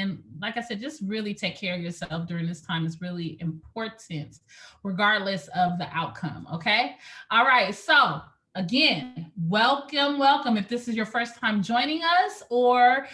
And like I said, just really take care of yourself during this time is really important, regardless of the outcome. Okay. All right. So again, welcome. If this is your first time joining us, or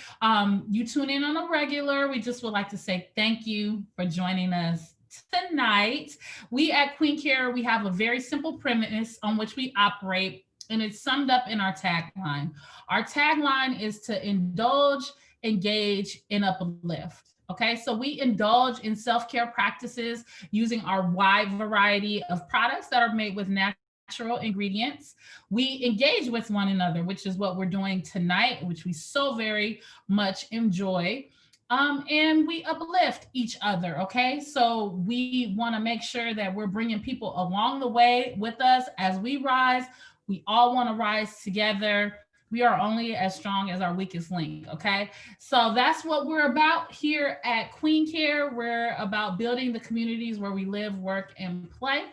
you tune in on a regular, we just would like to say thank you for joining us tonight. We at QueenCare, we have a very simple premise on which we operate, and it's summed up in our tagline. Our tagline is to indulge, engage, and uplift. Okay, so we indulge in self-care practices using our wide variety of products that are made with natural ingredients. We engage with one another, which is what we're doing tonight, which we so very much enjoy. And we uplift each other. Okay, so we want to make sure that we're bringing people along the way with us as we rise. We all want to rise together. We are only as strong as our weakest link. Okay, so that's what we're about here at QueenCare. We're about building the communities where we live, work, and play.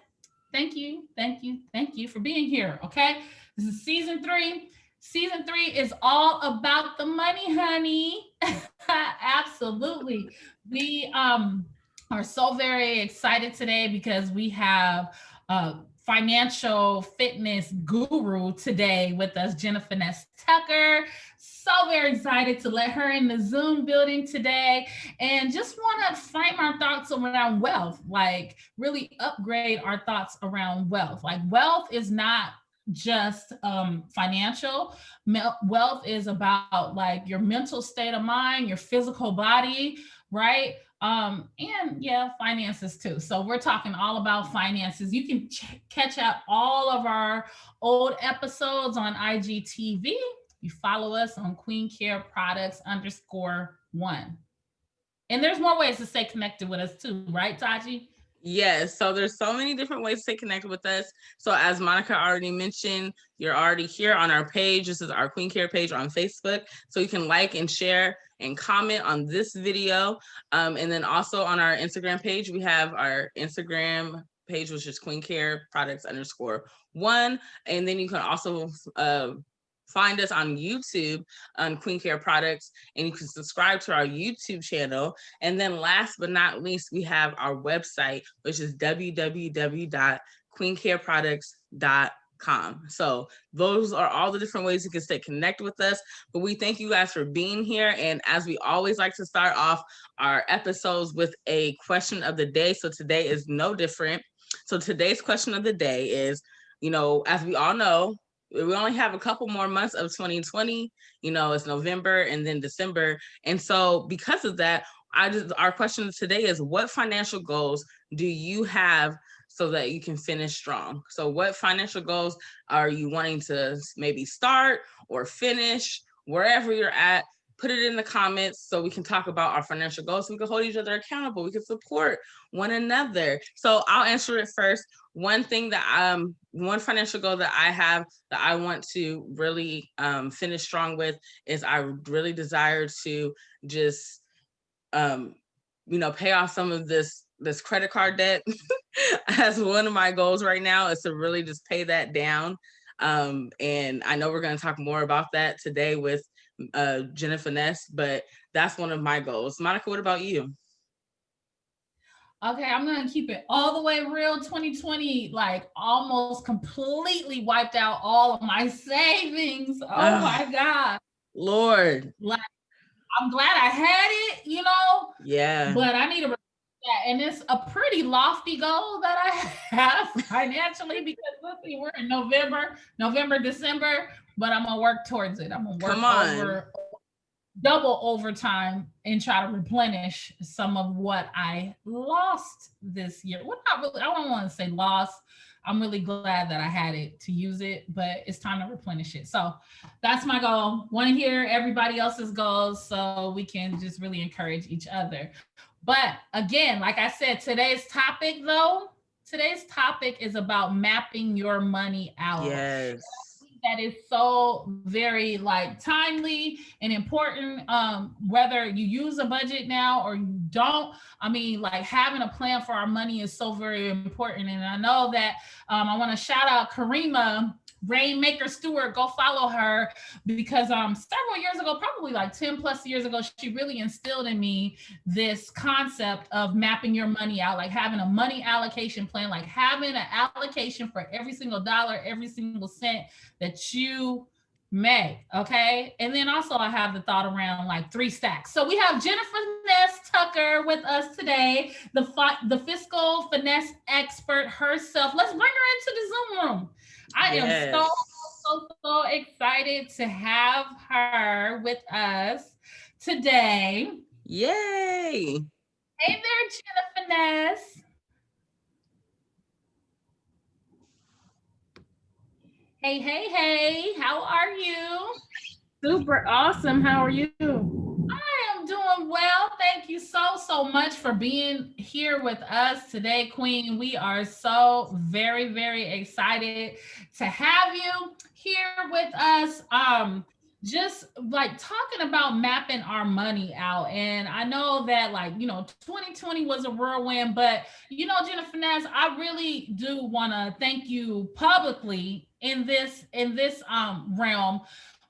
Thank you for being here. Okay, this is season 3. Season 3 is all about the money, honey. Absolutely. We are so very excited today because we have financial fitness guru today with us, Jenefeness Tucker. So very excited to let her in the Zoom building today, and just want to frame our thoughts around wealth, like really upgrade our thoughts around wealth. Like wealth is not just financial. Wealth is about like your mental state of mind, your physical body, right? And yeah, finances too. So we're talking all about finances. You can catch out all of our old episodes on IGTV. You follow us on QueenCare Products _1. And there's more ways to stay connected with us too, right, Taji? Yes, so there's so many different ways to stay connected with us. So as Monica already mentioned, you're already here on our page. This is our QueenCare page on Facebook. So you can like and share and comment on this video. And then also on our Instagram page, we have our Instagram page, which is QueenCare Products _1. And then you can also find us on YouTube on QueenCare Products, and you can subscribe to our YouTube channel. And then last but not least, we have our website, which is www.queencareproducts.com. So those are all the different ways you can stay connected with us. But we thank you guys for being here. And as we always like to start off our episodes with a question of the day. So today is no different. So today's question of the day is, as we all know, we only have a couple more months of 2020. It's November and then December. And so because of that, our question today is, what financial goals do you have so that you can finish strong? So what financial goals are you wanting to maybe start or finish? Wherever you're at, put it in the comments so we can talk about our financial goals. So we can hold each other accountable. We can support one another. So I'll answer it first. One financial goal that I have that I want to really finish strong with is I really desire to just, pay off some of this credit card debt. As one of my goals right now is to really just pay that down. And I know we're going to talk more about that today with Jenefeness, but that's one of my goals. Monica, what about you? Okay, I'm going to keep it all the way real. 2020, like almost completely wiped out all of my savings. Oh my God. Lord. Like, I'm glad I had it, Yeah. But I need to that. And it's a pretty lofty goal that I have financially because let's see, we're in November, December, but I'm going to work towards it. I'm going to work double overtime and try to replenish some of what I lost this year. Well, not really. I don't want to say lost. I'm really glad that I had it to use it, but it's time to replenish it. So that's my goal. Want to hear everybody else's goals so we can just really encourage each other. But again, like I said, today's topic is about mapping your money out. Yes. That is so very timely and important, whether you use a budget now or you don't. I mean, having a plan for our money is so very important. And I know that I want to shout out Karima Rainmaker Stewart. Go follow her because several years ago, probably like 10 plus years ago, she really instilled in me this concept of mapping your money out, like having a money allocation plan, like having an allocation for every single dollar, every single cent that you make. Okay. And then also I have the thought around like 3 stacks. So we have Jenefeness Tucker with us today, the fiscal finesse expert herself. Let's bring her into the Zoom room. I am so excited to have her with us today. Yay. Hey there, Jenefeness. Hey, hey, hey. How are you? Super awesome. How are you? I am doing well. Thank you so much for being here with us today, Queen. We are so very excited to have you here with us. Just like talking about mapping our money out. And I know that 2020 was a whirlwind, but Jenefeness, I really do want to thank you publicly in this realm,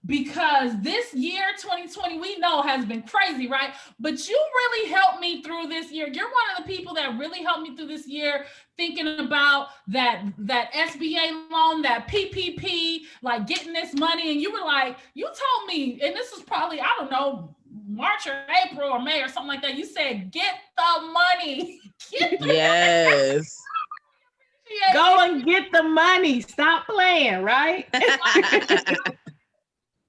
because this year 2020 we know has been crazy, right? But you really helped me through this year. You're one of the people that really helped me through this year, thinking about that SBA loan, that PPP, like getting this money. And you were like, you told me, and this was probably, I don't know, March or April or May or something like that. You said, get the money. Yes. Go and get the money. Stop playing, right?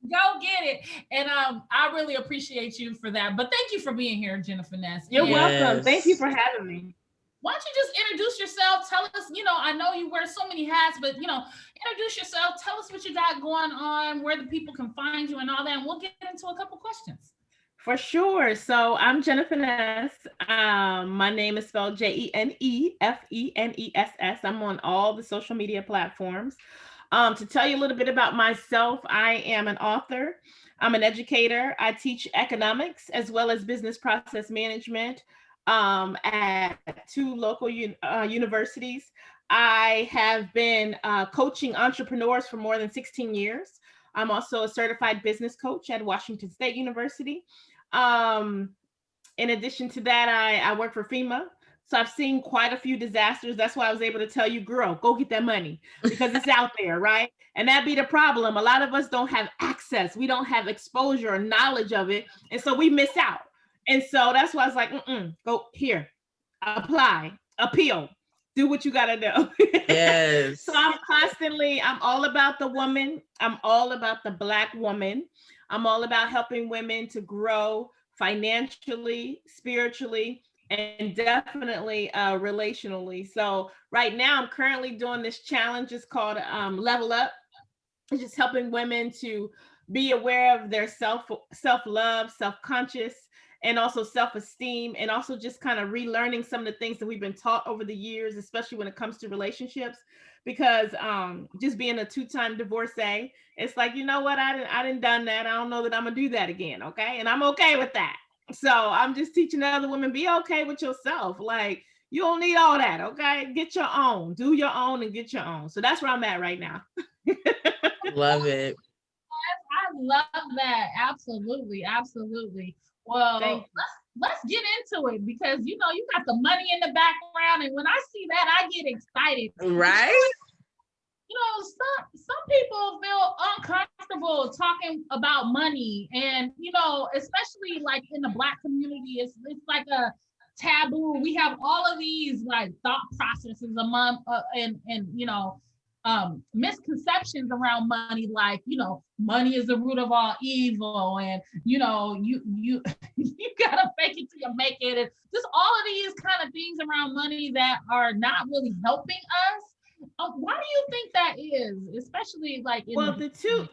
Go get it. And I really appreciate you for that. But thank you for being here, Jenefeness. You're welcome. Thank you for having me. Why don't you just introduce yourself? Tell us, I know you wear so many hats, but introduce yourself. Tell us what you got going on, where the people can find you and all that. And we'll get into a couple questions. For sure. So I'm Jenefeness. My name is spelled Jenefeness. I'm on all the social media platforms. To tell you a little bit about myself, I am an author. I'm an educator. I teach economics as well as business process management at 2 local universities. I have been coaching entrepreneurs for more than 16 years. I'm also a certified business coach at Washington State University. In addition to that, I work for FEMA. So I've seen quite a few disasters. That's why I was able to tell you, girl, go get that money, because it's out there, right? And that'd be the problem. A lot of us don't have access. We don't have exposure or knowledge of it. And so we miss out. And so that's why I was like, go here, apply, appeal, do what you got to do. Yes. So I'm all about the woman. I'm all about the Black woman. I'm all about helping women to grow financially, spiritually, and definitely relationally. So right now I'm currently doing this challenge. It's called Level Up. It's just helping women to be aware of their self-love, self-conscious, and also self-esteem, and also just kind of relearning some of the things that we've been taught over the years, especially when it comes to relationships. Because just being a 2-time divorcee, it's like, you know what, I didn't done that. I don't know that I'm gonna do that again. Okay. And I'm okay with that. So I'm just teaching other women, be okay with yourself. Like, you don't need all that. Okay. Get your own, do your own, and get your own. So that's where I'm at right now. Love it. I love that. Absolutely. Well, let's get into it, because you got the money in the background, and when I see that, I get excited. Right? Some people feel uncomfortable talking about money, and especially like in the Black community, it's like a taboo. We have all of these like thought processes among and misconceptions around money, like money is the root of all evil, and you you gotta fake it till you make it, and just all of these kind of things around money that are not really helping us. Why do you think that is, especially like the two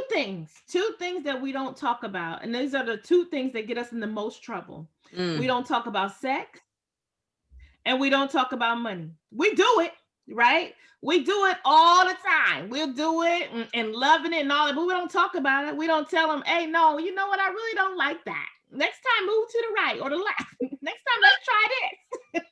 things that we don't talk about, and these are the 2 things that get us in the most trouble. We don't talk about sex, and we don't talk about money. We do it, right? We do it all the time. We'll do it and loving it and all that, but we don't talk about it. We don't tell them, hey, no, you know what? I really don't like that. Next time, move to the right or the left. Next time, let's try this.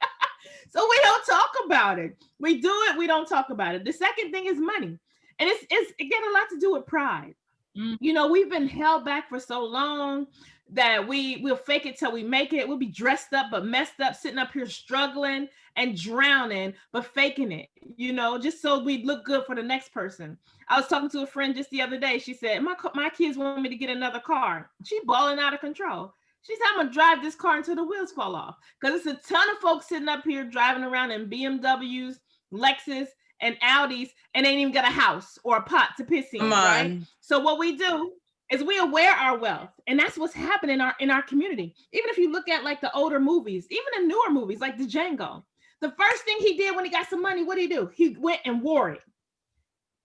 So we don't talk about it. We do it. We don't talk about it. The second thing is money. And it got a lot to do with pride. You know, we've been held back for so long that we'll fake it till we make it. We'll be dressed up but messed up, sitting up here struggling and drowning, but faking it, you know, just so we look good for the next person. I was talking to a friend just the other day. She said, my kids want me to get another car. She balling out of control. She said, I'm gonna drive this car until the wheels fall off. Because it's a ton of folks sitting up here driving around in BMWs, Lexus, and Audis, and ain't even got a house or a pot to piss in, right? So what we do is we aware our wealth, and that's what's happening in our community. Even if you look at like the older movies, even the newer movies like the Django, the first thing he did when he got some money, what did he do? He went and wore it.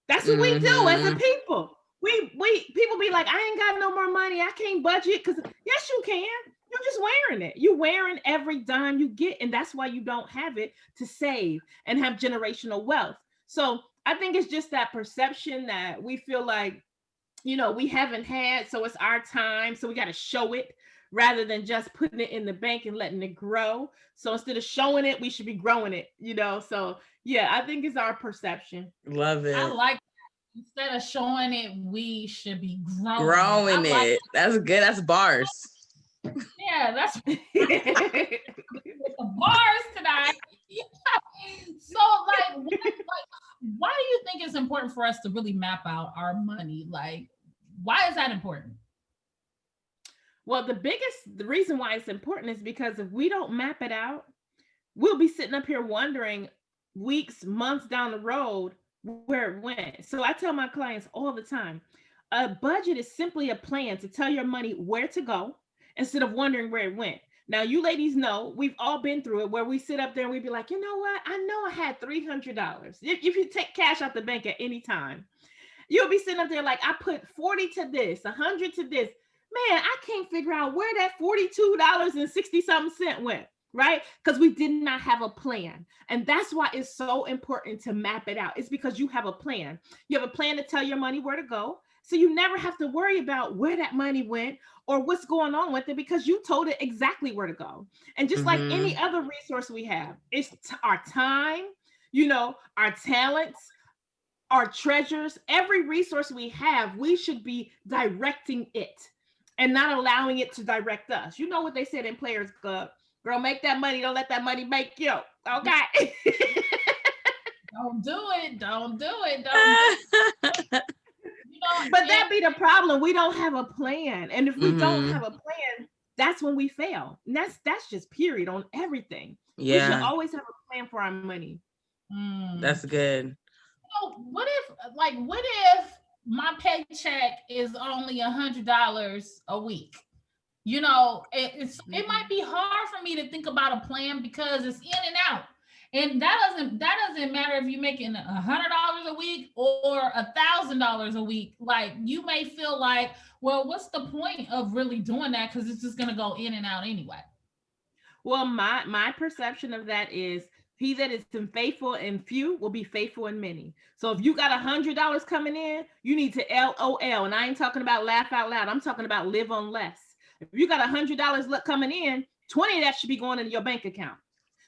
That's what we do as a people. We people be like, I ain't got no more money, I can't budget. Because yes, you can. You're just wearing it. You're wearing every dime you get, and that's why you don't have it to save and have generational wealth. So I think it's just that perception that we feel like, you know, we haven't had, so it's our time, so we got to show it rather than just putting it in the bank and letting it grow. So instead of showing it, we should be growing it, you know? So yeah, I think it's our perception. Love it. I like that. Instead of showing it, we should be growing it. Like that's good. That's bars. Yeah, that's with the bars tonight. So like why do you think it's important for us to really map out our money? Like, why is that important? Well, the reason why it's important is because if we don't map it out, we'll be sitting up here wondering weeks, months down the road where it went. So I tell my clients all the time, a budget is simply a plan to tell your money where to go instead of wondering where it went. Now, you ladies know, we've all been through it where we sit up there and we be like, you know what? I know I had $300. If you take cash out the bank at any time, you'll be sitting up there like, I put 40 to this, 100 to this. Man, I can't figure out where that $42.60 went, right? Because we did not have a plan. And that's why it's so important to map it out. It's because you have a plan. You have a plan to tell your money where to go. So you never have to worry about where that money went or what's going on with it because you told it exactly where to go. And just like any other resource we have, it's our time, you know, our talents, our treasures, every resource we have, we should be directing it and not allowing it to direct us. You know what they said in Players Club? Girl, make that money. Don't let that money make you. Okay. Don't do it. Don't do it. Don't do it. But that be the problem. We don't have a plan. And if we don't have a plan, that's when we fail. And that's just period on everything. Yeah. We should always have a plan for our money. That's good. So what if my paycheck is only $100 a week? You know, it might be hard for me to think about a plan because it's in and out. And that doesn't matter if you're making $100 a week or $1,000 a week. Like, you may feel like, well, what's the point of really doing that? Because it's just going to go in and out anyway. Well, my perception of that is he that is faithful in few will be faithful in many. So if you got $100 coming in, you need to LOL. And I ain't talking about laugh out loud. I'm talking about live on less. If you got $100 coming in, 20 of that should be going into your bank account.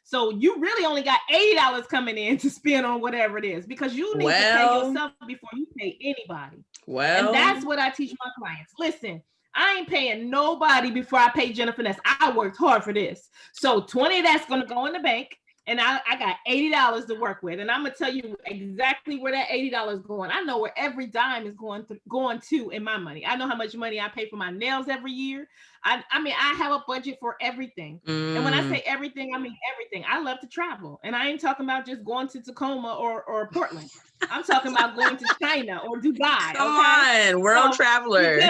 So you really only got $80 coming in to spend on whatever it is because you need to pay yourself before you pay anybody. And that's what I teach my clients. Listen, I ain't paying nobody before I pay Jenefeness. I worked hard for this. So 20 of that's going to go in the bank. And I got $80 to work with. And I'm going to tell you exactly where that $80 is going. I know where every dime is going to in my money. I know how much money I pay for my nails every year. I mean, I have a budget for everything. And when I say everything, I mean everything. I love to travel. And I ain't talking about just going to Tacoma or Portland. I'm talking about going to China or Dubai. Come on, world traveler.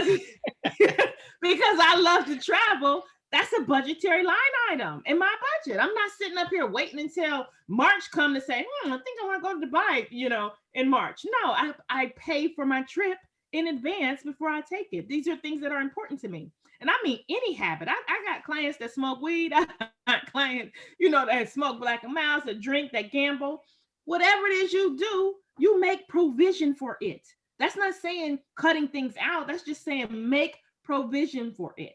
Because I love to travel. That's a budgetary line item in my budget. I'm not sitting up here waiting until March come to say, I think I want to go to Dubai, you know, in March. No, I pay for my trip in advance before I take it. These are things that are important to me. And I mean, any habit. I got clients that smoke weed. I got clients, you know, that smoke black and miles, that drink, that gamble. Whatever it is you do, you make provision for it. That's not saying cutting things out. That's just saying make provision for it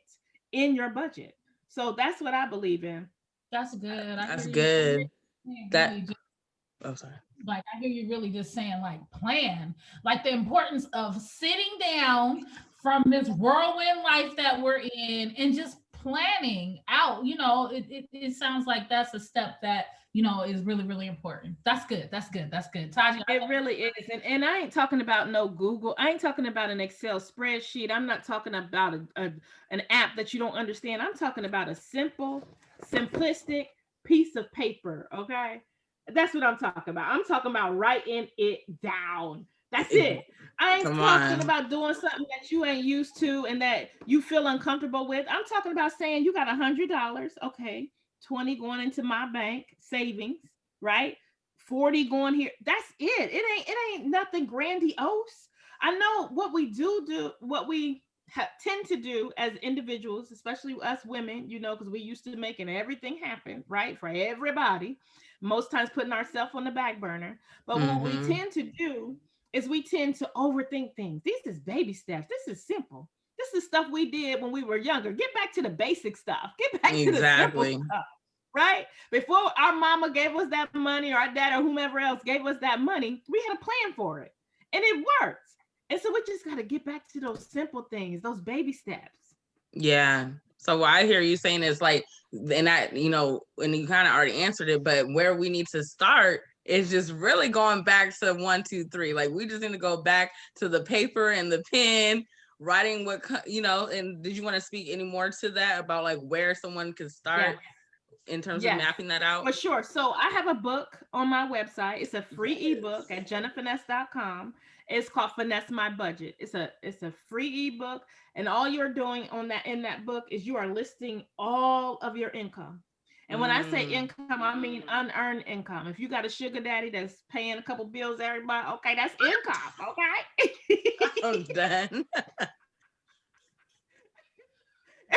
in your budget. So that's what I believe in. That's good. That's good. Oh, sorry. Like, I hear you really just saying, like, plan, like the importance of sitting down from this whirlwind life that we're in and just planning out. It sounds like that's a step that, is really, really important. That's good. That's good. That's good. Taji. It really is. And I ain't talking about no Google. I ain't talking about an Excel spreadsheet. I'm not talking about an app that you don't understand. I'm talking about a simple, simplistic piece of paper. Okay. That's what I'm talking about. I'm talking about writing it down. That's it. I ain't talking about doing something that you ain't used to and that you feel uncomfortable with. I'm talking about saying you got $100. Okay. 20 going into my bank savings, right? 40 going here. That's it. It ain't nothing grandiose. I know what we do, what we tend to do as individuals, especially us women, because we used to making everything happen, right? For everybody, most times putting ourselves on the back burner. But what we tend to do is we tend to overthink things. These is baby steps. This is simple. This is stuff we did when we were younger. Get back to the basic stuff. Get back to the simple stuff. Right? Before our mama gave us that money, or our dad or whomever else gave us that money, we had a plan for it and it worked. And so we just got to get back to those simple things, those baby steps. Yeah. So what I hear you saying is like, and that, and you kind of already answered it, but where we need to start is just really going back to 1, 2, 3. Like, we just need to go back to the paper and the pen, writing what, and did you want to speak any more to that about like where someone can start? Yeah. In terms of mapping that out? For sure. So I have a book on my website. It's a free ebook at jenefeness.com. It's called Finesse My Budget. It's a free ebook, and all you're doing in that book is you are listing all of your income. And when I say income, I mean unearned income. If you got a sugar daddy that's paying a couple bills every month, okay, that's income. Okay. I'm done.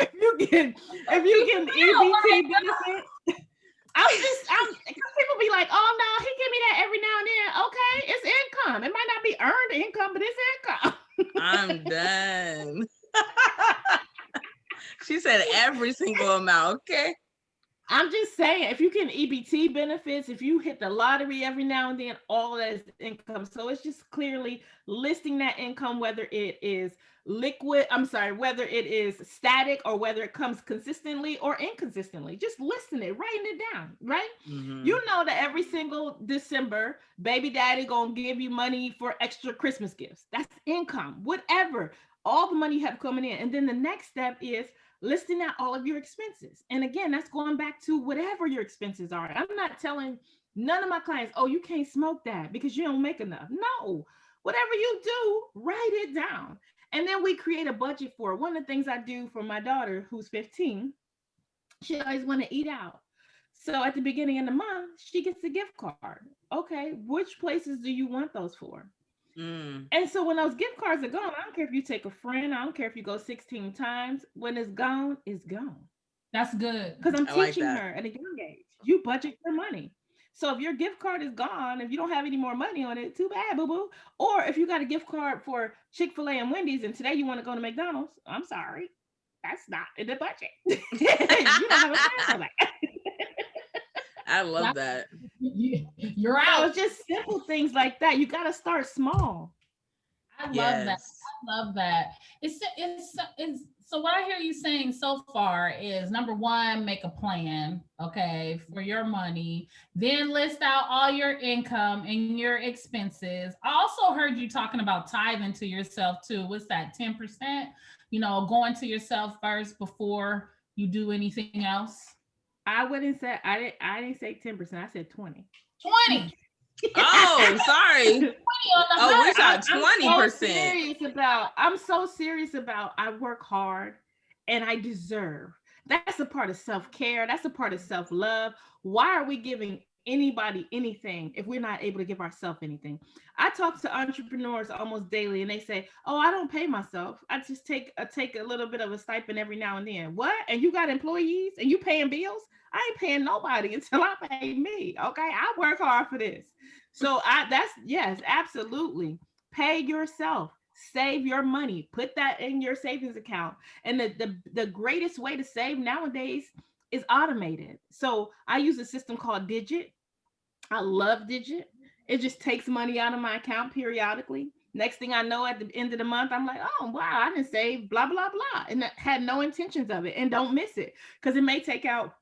If you get EBT benefits, people be like, oh no, he give me that every now and then. Okay, it's income. It might not be earned income, but it's income. I'm done. She said every single amount. Okay. I'm just saying, if you get EBT benefits, if you hit the lottery every now and then, all that is income. So it's just clearly listing that income, whether it is whether it is static or whether it comes consistently or inconsistently. Just listing it, writing it down, right? Mm-hmm. You know that every single December, baby daddy gonna give you money for extra Christmas gifts. That's income, whatever. All the money you have coming in. And then the next step is listing out all of your expenses. And again, that's going back to whatever your expenses are. I'm not telling none of my clients, oh, you can't smoke that because you don't make enough. No, whatever you do, write it down. And then we create a budget for it. One of the things I do for my daughter, who's 15, she always want to eat out. So at the beginning of the month, she gets a gift card. Okay, which places do you want those for? And so when those gift cards are gone, I don't care if you take a friend, I don't care if you go 16 times, when it's gone, it's gone. That's good. Because I'm teaching her at a young age, you budget your money. So if your gift card is gone, if you don't have any more money on it, too bad, boo-boo. Or if you got a gift card for Chick-fil-A and Wendy's and today you want to go to McDonald's, I'm sorry, that's not in the budget. You don't have a plan for that. I love that. You're out. So it's just simple things like that. You got to start small. I love that. I love that. It's so what I hear you saying so far is, number one, make a plan, okay, for your money. Then list out all your income and your expenses. I also heard you talking about tithing to yourself too. What's that, 10%? Going to yourself first before you do anything else. I wouldn't say, I didn't say 10%. I said 20. 20. Oh, sorry. 20 on the we saw 20%. I'm so serious about I work hard and I deserve. That's a part of self-care. That's a part of self-love. Why are we giving anybody anything if we're not able to give ourselves anything? I talk to entrepreneurs almost daily and they say, oh, I don't pay myself. I just take a little bit of a stipend every now and then. What? And you got employees and you paying bills? I ain't paying nobody until I pay me. Okay. I work hard for this. So yes, absolutely. Pay yourself, save your money, put that in your savings account. And the greatest way to save nowadays is automated. So I use a system called Digit. I love Digit. It just takes money out of my account periodically. Next thing I know, at the end of the month, I'm like, oh wow, I didn't save blah blah blah, and had no intentions of it, and don't miss it because it may take out.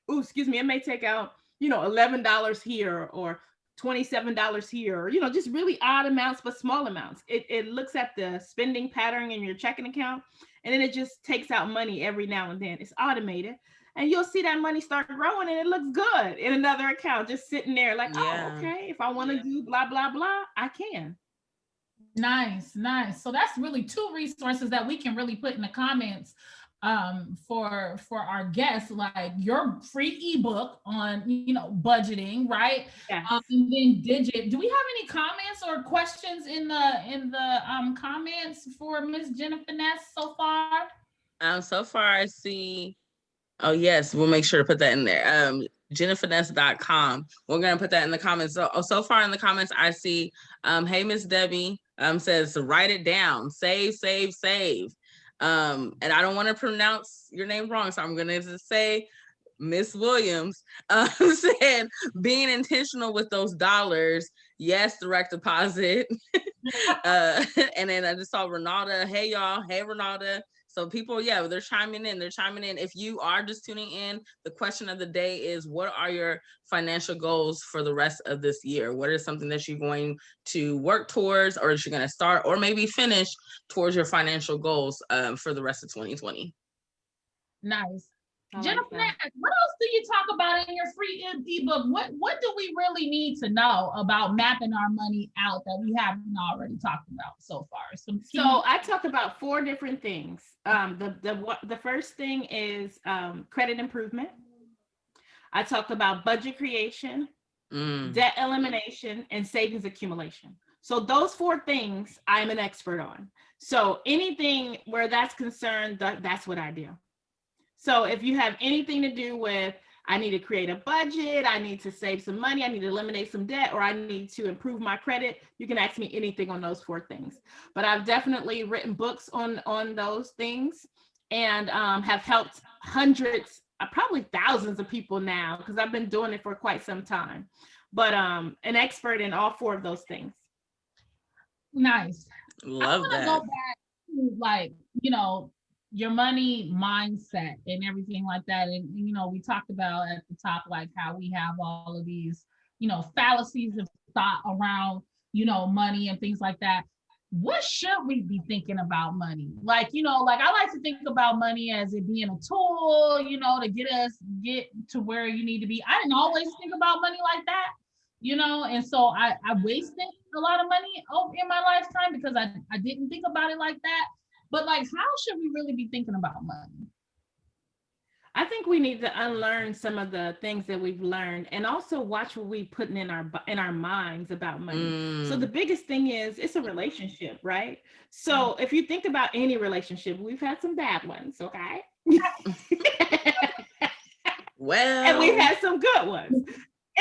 Oh, excuse me, it may take out, $11 here or $27 here, or just really odd amounts but small amounts. It looks at the spending pattern in your checking account, and then it just takes out money every now and then. It's automated, and you'll see that money start growing and it looks good in another account just sitting there like, oh, okay, if I want to do blah blah blah, I can. Nice, nice. So that's really two resources that we can really put in the comments for our guests, like your free ebook on budgeting, right? Yes. And then Digit. Do we have any comments or questions in the comments for Miss Jenefeness so far? So far I see. Oh yes, we'll make sure to put that in there. Jenefeness.com. We're gonna put that in the comments. So far in the comments, I see hey Miss Debbie says to write it down, save. And I don't want to pronounce your name wrong, so I'm gonna just say Miss Williams said being intentional with those dollars. Yes, direct deposit. And then I just saw Renata. Hey y'all. Hey Renata. So people, yeah, they're chiming in. If you are just tuning in, the question of the day is, what are your financial goals for the rest of this year? What is something that you're going to work towards, or that you're going to start, or maybe finish towards your financial goals for the rest of 2020? Nice. Jenefeness, what else do you talk about in your free ebook? What do we really need to know about mapping our money out that we haven't already talked about so far? So I talk about 4 different things. The first thing is credit improvement. I talked about budget creation, debt elimination, and savings accumulation. So those 4 things I'm an expert on. So anything where that's concerned, that's what I do. So if you have anything to do with, I need to create a budget, I need to save some money, I need to eliminate some debt, or I need to improve my credit, you can ask me anything on those 4 things. But I've definitely written books on those things, and have helped hundreds, probably thousands of people now, because I've been doing it for quite some time. But an expert in all 4 of those things. Nice. Love that. Go back to your money mindset and everything like that. And, we talked about at the top, like how we have all of these, fallacies of thought around, money and things like that. What should we be thinking about money? Like I like to think about money as it being a tool, to get to where you need to be. I didn't always think about money like that, and so I wasted a lot of money in my lifetime because I didn't think about it like that. But how should we really be thinking about money? I think we need to unlearn some of the things that we've learned, and also watch what we're putting in our minds about money. So the biggest thing is, it's a relationship, right? So if you think about any relationship, we've had some bad ones, okay? Well, and we've had some good ones.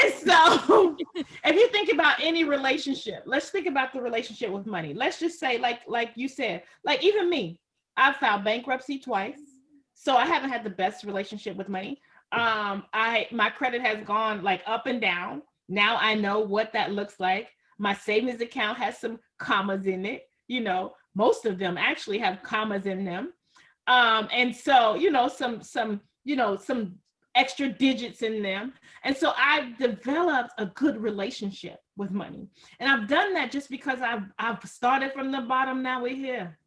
And so if you think about any relationship, let's think about the relationship with money. Let's just say, like you said, like even me, I've filed bankruptcy twice. So I haven't had the best relationship with money. My credit has gone up and down. Now I know what that looks like. My savings account has some commas in it. Most of them actually have commas in them. And so, some extra digits in them. And so I've developed a good relationship with money. And I've done that just because I've started from the bottom. Now we're here.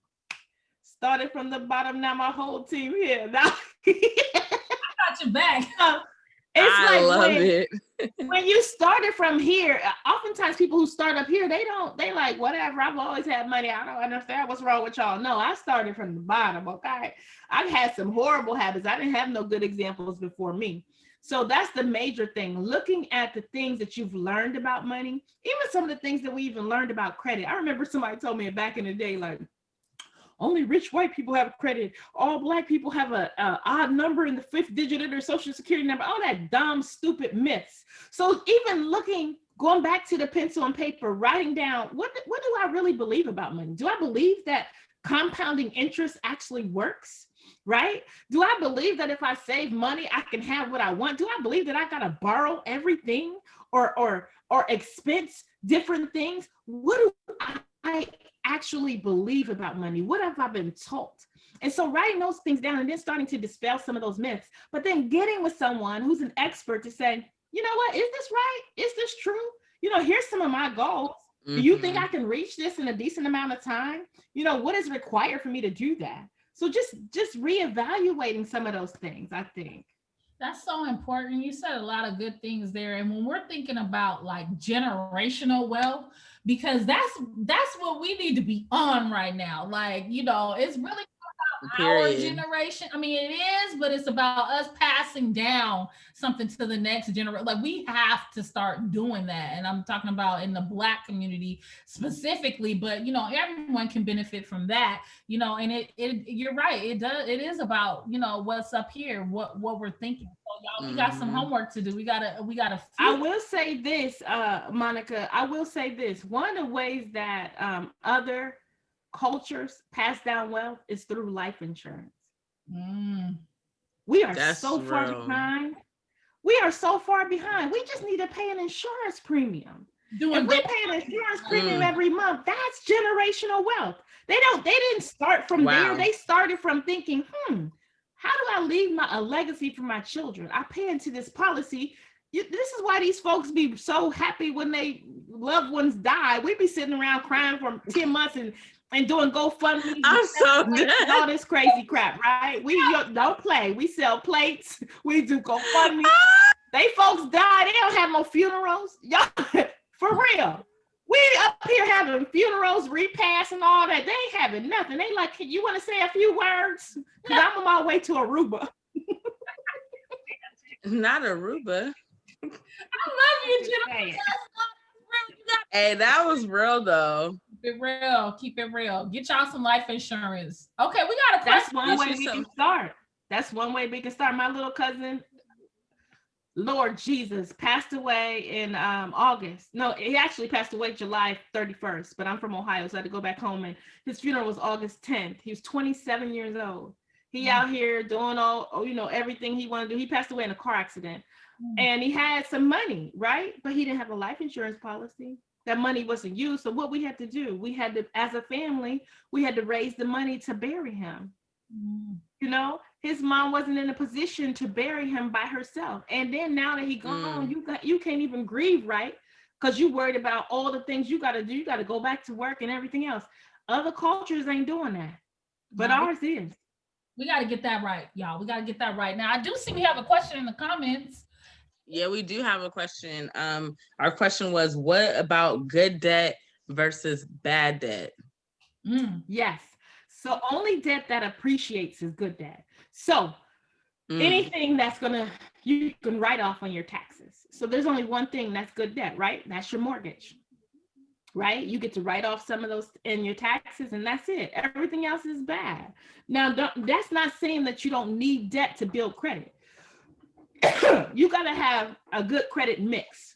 Started from the bottom. Now my whole team here. Now I got your back. I love it. When you started from here, oftentimes people who start up here, they like, whatever, I've always had money, I don't understand what's wrong with y'all. No, I started from the bottom, okay? I've had some horrible habits. I didn't have no good examples before me. So that's the major thing, looking at the things that you've learned about money, even some of the things that we even learned about credit. I remember somebody told me back in the day, like, only rich white people have credit. All Black people have a odd number in the 5th digit of their social security number. All that dumb, stupid myths. So even going back to the pencil and paper, writing down, what do I really believe about money? Do I believe that compounding interest actually works? Right? Do I believe that if I save money, I can have what I want? Do I believe that I got to borrow everything? or expense different things? What do I actually believe about money? What have I been taught? And so writing those things down and then starting to dispel some of those myths, but then getting with someone who's an expert to say, you know what, is this right? Is this true? Here's some of my goals. Do you think I can reach this in a decent amount of time? What is required for me to do that? So just reevaluating some of those things, I think. That's so important. You said a lot of good things there. And when we're thinking about like generational wealth, because that's what we need to be on right now. Like, it's really our generation. I mean, it is, but it's about us passing down something to the next generation. Like, we have to start doing that. And I'm talking about in the Black community specifically, but everyone can benefit from that, and it you're right. It is about, what's up here, what we're thinking. So y'all, we got some homework to do. We gotta I will say this, Monica, one of the ways that other cultures pass down wealth is through life insurance. We are so far behind. We just need to pay an insurance premium. If we pay an insurance premium every month, that's generational wealth. They didn't start from there. They started from thinking, how do I leave a legacy for my children? I pay into this policy. This is why these folks be so happy when they loved ones die. We be sitting around crying for 10 months and doing GoFundMe. I'm so dead. All this crazy crap, right? We don't play. We sell plates. We do GoFundMe. They folks die. They don't have no funerals. Y'all, for real. We up here having funerals, repasts, and all that. They ain't having nothing. They like, you want to say a few words? Because I'm on my way to Aruba. Not Aruba. I love you, Jennifer. Hey, that was real though. Keep it real. Get y'all some life insurance. Okay, we got a question. That's one way we can start. My little cousin, Lord Jesus, passed away in August. No, he actually passed away July 31st, but I'm from Ohio, so I had to go back home, and his funeral was August 10th. He was 27 years old. He out here doing everything he wanted to do. He passed away in a car accident. And he had some money, right? But he didn't have a life insurance policy. That money wasn't used. So what we had to do, as a family, we had to raise the money to bury him. His mom wasn't in a position to bury him by herself. And then now that he gone, you can't even grieve, right? Because you worried about all the things you got to do. You got to go back to work and everything else. Other cultures ain't doing that, but ours is. We got to get that right, y'all. We got to get that right. Now, I do see we have a question in the comments. Yeah, we do have a question. Our question was, what about good debt versus bad debt? Yes. So only debt that appreciates is good debt. So anything you can write off on your taxes. So there's only one thing that's good debt, right? That's your mortgage, right? You get to write off some of those in your taxes, and that's it. Everything else is bad. Now, that's not saying that you don't need debt to build credit. You got to have a good credit mix.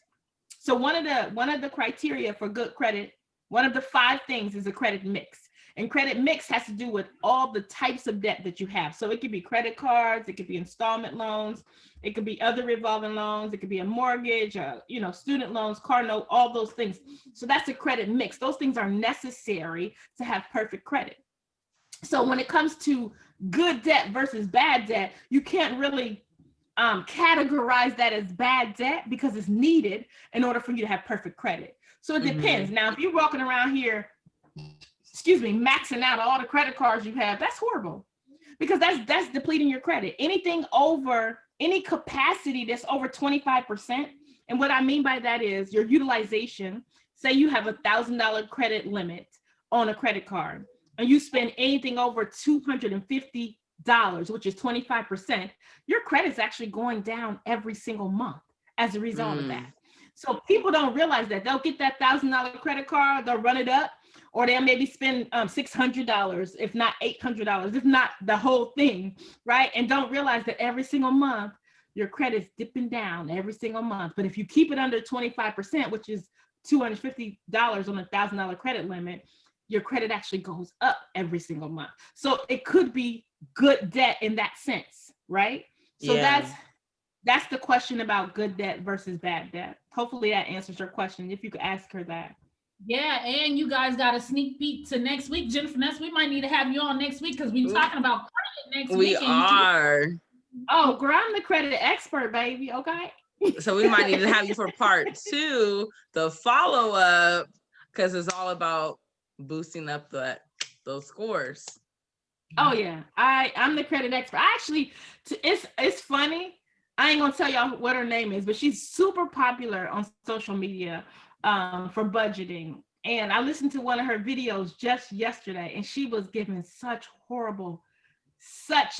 So one of the criteria for good credit, one of the 5 things is a credit mix. And credit mix has to do with all the types of debt that you have. So it could be credit cards, it could be installment loans, it could be other revolving loans, it could be a mortgage, student loans, car note, all those things. So that's a credit mix. Those things are necessary to have perfect credit. So when it comes to good debt versus bad debt, you can't really categorize that as bad debt because it's needed in order for you to have perfect credit. So it depends. Now, if you're walking around here, maxing out all the credit cards you have, that's horrible because that's depleting your credit. Anything over any capacity that's over 25%. And what I mean by that is your utilization. Say you have $1,000 credit limit on a credit card and you spend anything over $250, which is 25%, your credit's actually going down every single month as a result of that. So people don't realize that. They'll get that $1,000 credit card, they'll run it up, or they'll maybe spend $600, if not $800, if not the whole thing, right? And don't realize that every single month, your credit's dipping down every single month. But if you keep it under 25%, which is $250 on a $1,000 credit limit, your credit actually goes up every single month. So it could be good debt in that sense, right? So That's the question about good debt versus bad debt. Hopefully that answers your question. If you could ask her that. Yeah, and you guys got a sneak peek to next week. Jenefeness, we might need to have you on next week because we're talking about credit next week. We are. Oh, girl, I'm the credit expert, baby. Okay. So we might need to have you for part 2, the follow-up, because it's all about boosting up those scores. Oh yeah, I'm the credit expert. I actually, it's funny. I ain't gonna tell y'all what her name is, but she's super popular on social media for budgeting. And I listened to one of her videos just yesterday, and she was giving such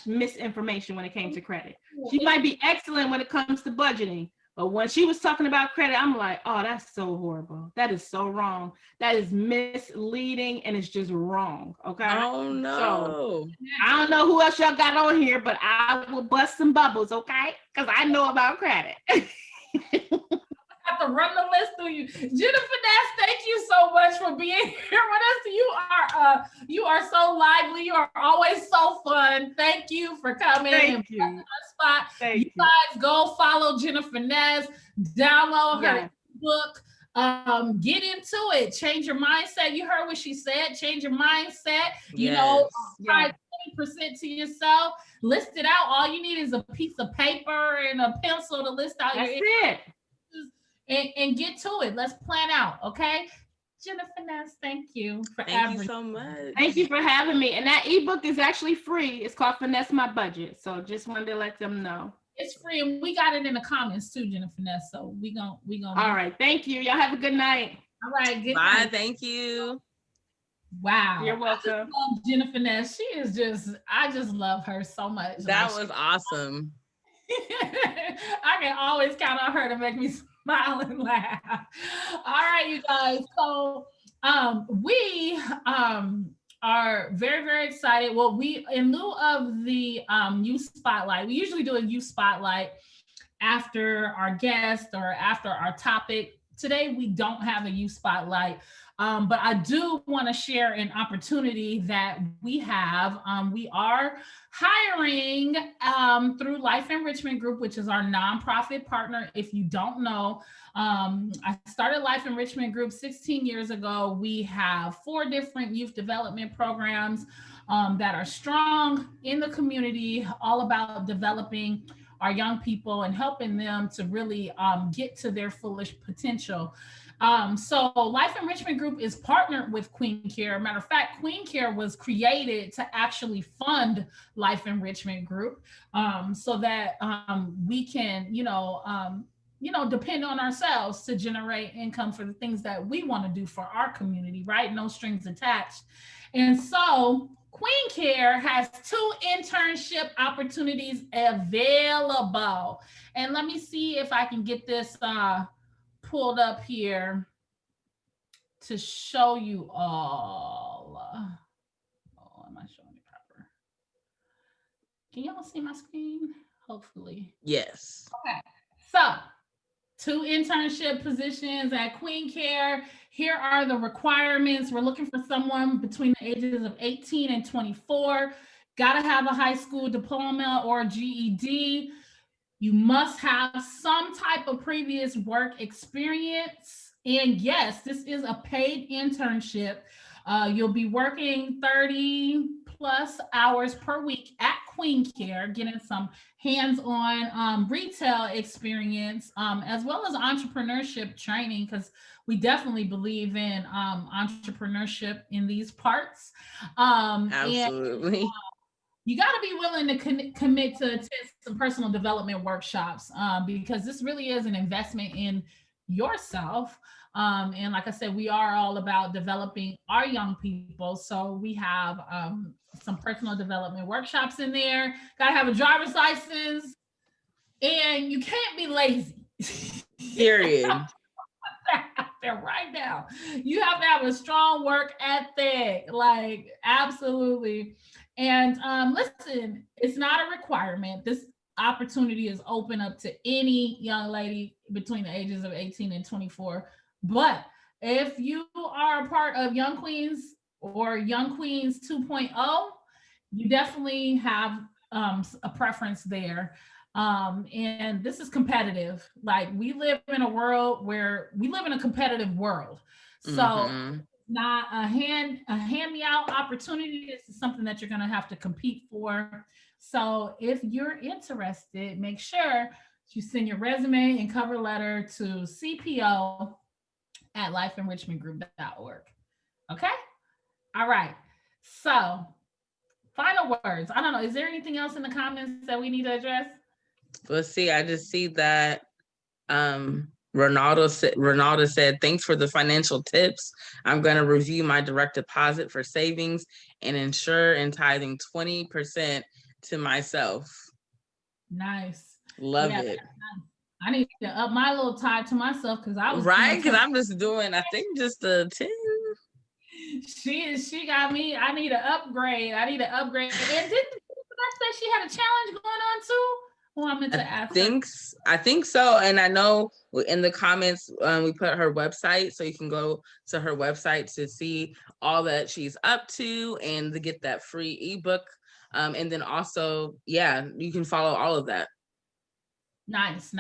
misinformation when it came to credit. She might be excellent when it comes to budgeting, but when she was talking about credit, I'm like, oh, that's so horrible. That is so wrong. That is misleading, and it's just wrong. Okay. Oh no. So, I don't know who else y'all got on here, but I will bust some bubbles, okay? Because I know about credit. Have to run the list through you. Jenefeness, thank you so much for being here with us. You are so lively. You are always so fun. Thank you for coming. Thank you. Spot. You guys go follow Jenefeness, download her book. Get into it. Change your mindset. You heard what she said. Change your mindset. You know, try 20% to yourself. List it out. All you need is a piece of paper and a pencil to list out That's your it. And get to it. Let's plan out, okay? Jenefeness, thank you for Thank you so much. Thank you for having me. And that ebook is actually free. It's called Finesse My Budget. So just wanted to let them know. It's free, and we got it in the comments too, Jenefeness. So we gonna. All right, thank you. Y'all have a good night. All right, good Bye. night. Thank you. Wow. You're welcome. Jenefeness, she is I just love her so much. That was awesome. I can always count on her to make me smile and laugh. All right, you guys. So we are very, very excited. Well, we, in lieu of the youth spotlight, we usually do a youth spotlight after our guest or after our topic. Today, we don't have a youth spotlight. But I do want to share an opportunity that we have. We are hiring through Life Enrichment Group, which is our nonprofit partner. If you don't know, I started Life Enrichment Group 16 years ago. We have 4 different youth development programs that are strong in the community, all about developing our young people and helping them to really get to their fullest potential. So Life Enrichment Group is partnered with QueenCare. Matter of fact, QueenCare was created to actually fund Life Enrichment Group so that we can, depend on ourselves to generate income for the things that we want to do for our community, right? No strings attached. And so QueenCare has 2 internship opportunities available. And let me see if I can get this pulled up here to show you all. Oh, am I showing it proper? Can y'all see my screen? Hopefully. Yes. Okay. So 2 internship positions at QueenCare. Here are the requirements. We're looking for someone between the ages of 18 and 24. Got to have a high school diploma or GED. You must have some type of previous work experience. And yes, this is a paid internship. You'll be working 30 plus hours per week at QueenCare, getting some hands-on retail experience, as well as entrepreneurship training, because we definitely believe in entrepreneurship in these parts. Absolutely. And, you got to be willing to commit to attend some personal development workshops because this really is an investment in yourself. And like I said, we are all about developing our young people. So we have some personal development workshops in there. Got to have a driver's license, and you can't be lazy. Period. There right now. You have to have a strong work ethic, like absolutely. And listen, it's not a requirement. This opportunity is open up to any young lady between the ages of 18 and 24. But if you are a part of Young Queens or Young Queens 2.0, you definitely have a preference there. And this is competitive. Like we live in a competitive world. So not a hand me out opportunity. This is something that you're going to have to compete for. So if you're interested, make sure you send your resume and cover letter to cpo@lifeenrichmentgroup.org. Okay. All right. So final words. I don't know. Is there anything else in the comments that we need to address? Let's see. I just see that Ronaldo said, thanks for the financial tips. I'm going to review my direct deposit for savings and ensure and tithing 20% to myself. Nice. Love it. Nice. I need to up my little tithe to myself because I was right, because I'm just doing, I think just the 10. She got me. I need an upgrade. And didn't I say she had a challenge going on too? Well, I meant to ask her. I think so. And I know in the comments, we put her website, so you can go to her website to see all that she's up to and to get that free ebook. And then also, yeah, you can follow all of that. Nice.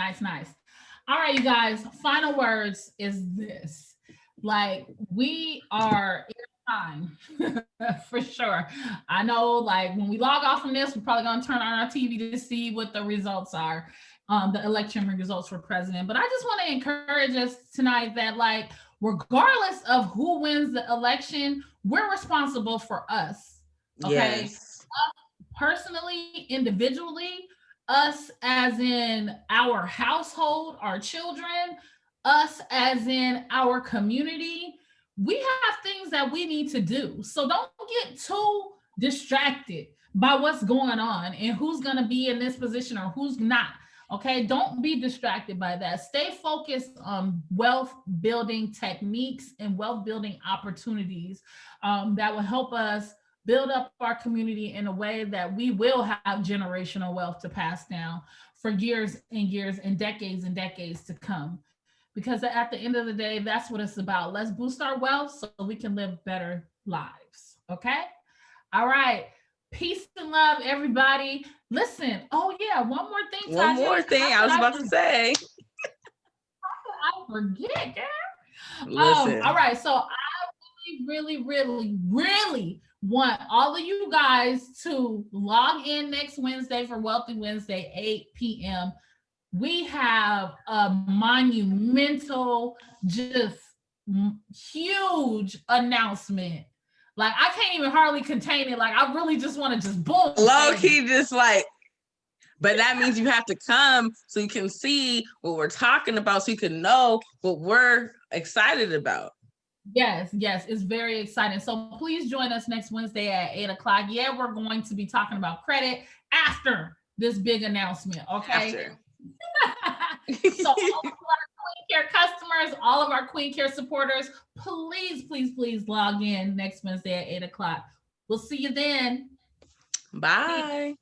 All right, you guys, final words is this. Like, we are in time for sure. I know, like, when we log off from this, we're probably going to turn on our TV to see what the results are, the election results for president. But I just want to encourage us tonight that, like, regardless of who wins the election, we're responsible for us. Okay. Yes. Us personally, individually, us as in our household, our children, us as in our community. We have things that we need to do. So don't get too distracted by what's going on and who's going to be in this position or who's not. Okay, don't be distracted by that. Stay focused on wealth building techniques and wealth building opportunities that will help us build up our community in a way that we will have generational wealth to pass down for years and years and decades to come. Because at the end of the day, that's what it's about. Let's boost our wealth so we can live better lives. Okay? All right. Peace and love, everybody. Listen. Oh, yeah. One more thing. One more thing I was about to say. I forget, girl. Listen. All right. So I really want all of you guys to log in next Wednesday for Wealthy Wednesday, 8 p.m. We have a monumental, just huge announcement. Like, I can't even hardly contain it. Like, I really just want to just boom. Low key, just like, but that means you have to come so you can see what we're talking about, so you can know what we're excited about. Yes, it's very exciting. So please join us next Wednesday at 8:00. Yeah, we're going to be talking about credit after this big announcement. Okay. So all of our QueenCare customers, all of our QueenCare supporters, please log in next Wednesday at 8:00. We'll see you then. Bye.